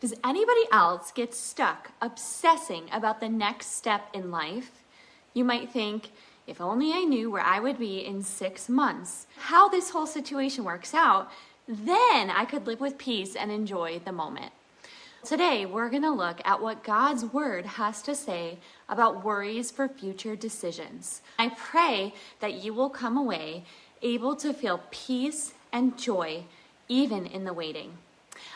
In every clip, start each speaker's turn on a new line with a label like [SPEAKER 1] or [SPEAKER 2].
[SPEAKER 1] Does anybody else get stuck obsessing about the next step in life? You might think, if only I knew where I would be in 6 months, how this whole situation works out, then I could live with peace and enjoy the moment. Today, we're going to look at what God's Word has to say about worries for future decisions. I pray that you will come away able to feel peace and joy even in the waiting.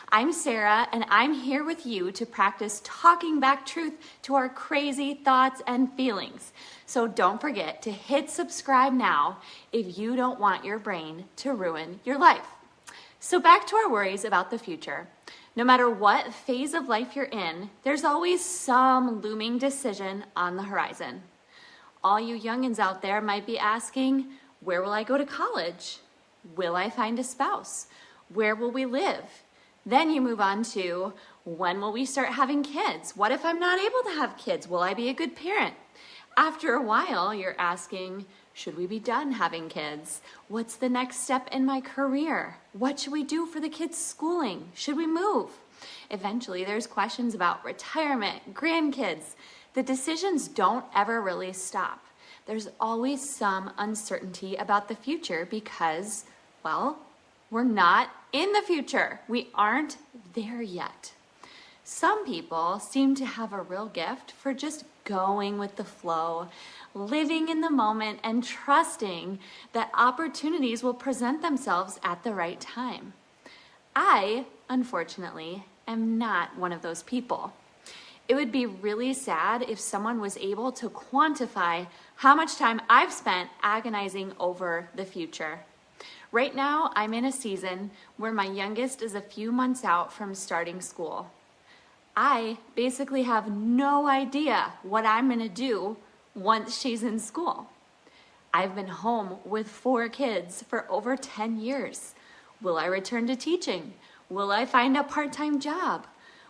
[SPEAKER 1] I'm Sarah, and I'm here with you to practice talking back truth to our crazy thoughts and feelings. So don't forget to hit subscribe now if you don't want your brain to ruin your life. So back to our worries about the future. No matter what phase of life you're in, there's always some looming decision on the horizon. All you youngins out there might be asking, where will I go to college? Will I find a spouse? Where will we live? Then you move on to, when will we start having kids? What if I'm not able to have kids? Will I be a good parent? After a while, you're asking, should we be done having kids? What's the next step in my career? What should we do for the kids' schooling? Should we move? Eventually, there's questions about retirement, grandkids. The decisions don't ever really stop. There's always some uncertainty about the future because, well, we're not in the future. We aren't there yet. Some people seem to have a real gift for just going with the flow, living in the moment, and trusting that opportunities will present themselves at the right time. I, unfortunately, am not one of those people. It would be really sad if someone was able to quantify how much time I've spent agonizing over the future. Right now, I'm in a season where my youngest is a few months out from starting school. I basically have no idea what I'm going to do once she's in school. I've been home with 4 kids for over 10 years. Will I return to teaching? Will I find a part-time job?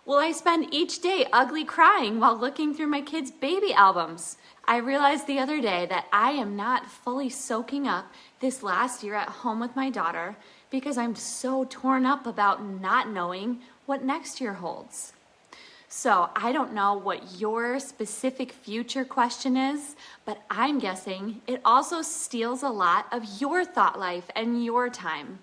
[SPEAKER 1] Will I spend each day ugly crying while looking through my kids' baby albums? I realized the other day that I am not fully soaking up this last year at home with my daughter because I'm so torn up about not knowing what next year holds. So I don't know what your specific future question is, but I'm guessing it also steals a lot of your thought life and your time.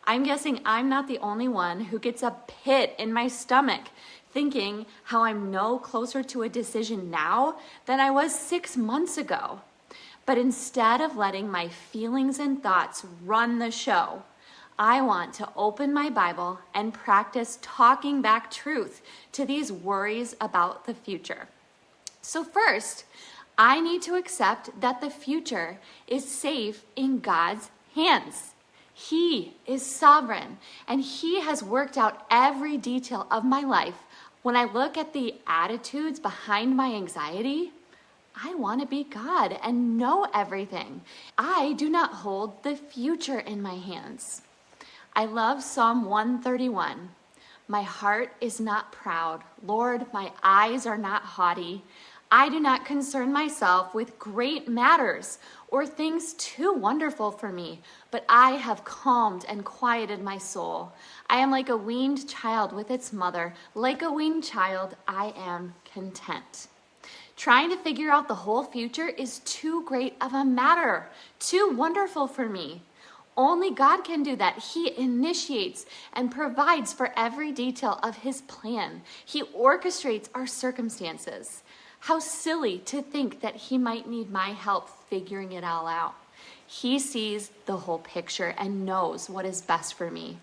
[SPEAKER 1] I'm guessing I'm not the only one who gets a pit in my stomach thinking how I'm no closer to a decision now than I was 6 months ago. But instead of letting my feelings and thoughts run the show, I want to open my Bible and practice talking back truth to these worries about the future. So first, I need to accept that the future is safe in God's hands. He is sovereign, and He has worked out every detail of my life. When I look at the attitudes behind my anxiety, I want to be God and know everything. I do not hold the future in my hands. I love Psalm 131. My heart is not proud. Lord, my eyes are not haughty. I do not concern myself with great matters or things too wonderful for me, but I have calmed and quieted my soul. I am like a weaned child with its mother. Like a weaned child, I am content. Trying to figure out the whole future is too great of a matter, too wonderful for me. Only God can do that. He initiates and provides for every detail of His plan. He orchestrates our circumstances. How silly to think that He might need my help figuring it all out. He sees the whole picture and knows what is best for me.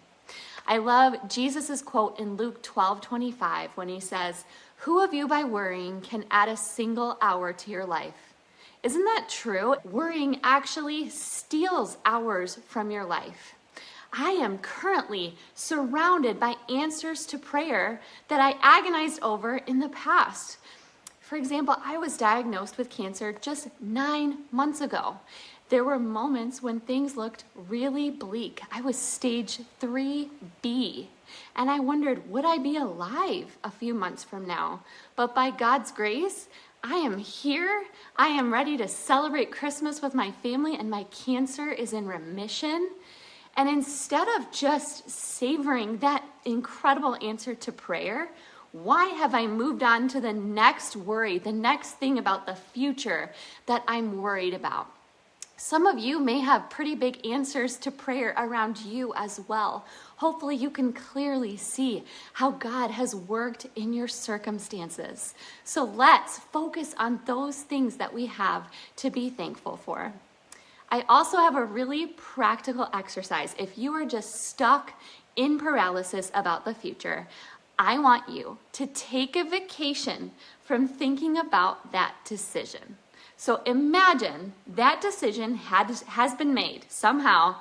[SPEAKER 1] I love Jesus' quote in Luke 12:25 when He says, "Who of you by worrying can add a single hour to your life?" Isn't that true? Worrying actually steals hours from your life. I am currently surrounded by answers to prayer that I agonized over in the past. For example, I was diagnosed with cancer just 9 months ago. There were moments when things looked really bleak. I was stage 3B, and I wondered, would I be alive a few months from now? But by God's grace, I am here. I am ready to celebrate Christmas with my family, and my cancer is in remission. And instead of just savoring that incredible answer to prayer, Why have I moved on to the next worry, the next thing about the future that I'm worried about? Some of you may have pretty big answers to prayer around you as well. Hopefully you can clearly see how God has worked in your circumstances. So let's focus on those things that we have to be thankful for. I also have a really practical exercise. If you are just stuck in paralysis about the future, I want you to take a vacation from thinking about that decision. So imagine that decision has been made. Somehow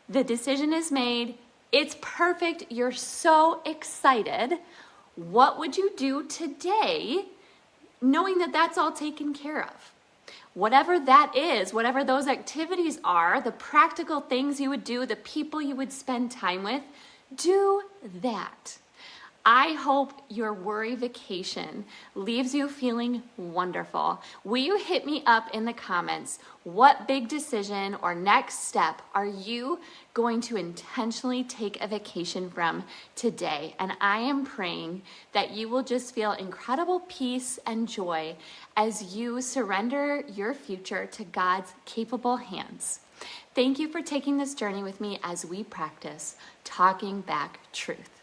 [SPEAKER 1] the decision is made. It's perfect. You're so excited. What would you do today knowing that that's all taken care of? Whatever that is, whatever those activities are, the practical things you would do, the people you would spend time with, do that. I hope your worry vacation leaves you feeling wonderful. Will you hit me up in the comments? What big decision or next step are you going to intentionally take a vacation from today? And I am praying that you will just feel incredible peace and joy as you surrender your future to God's capable hands. Thank you for taking this journey with me as we practice talking back truth.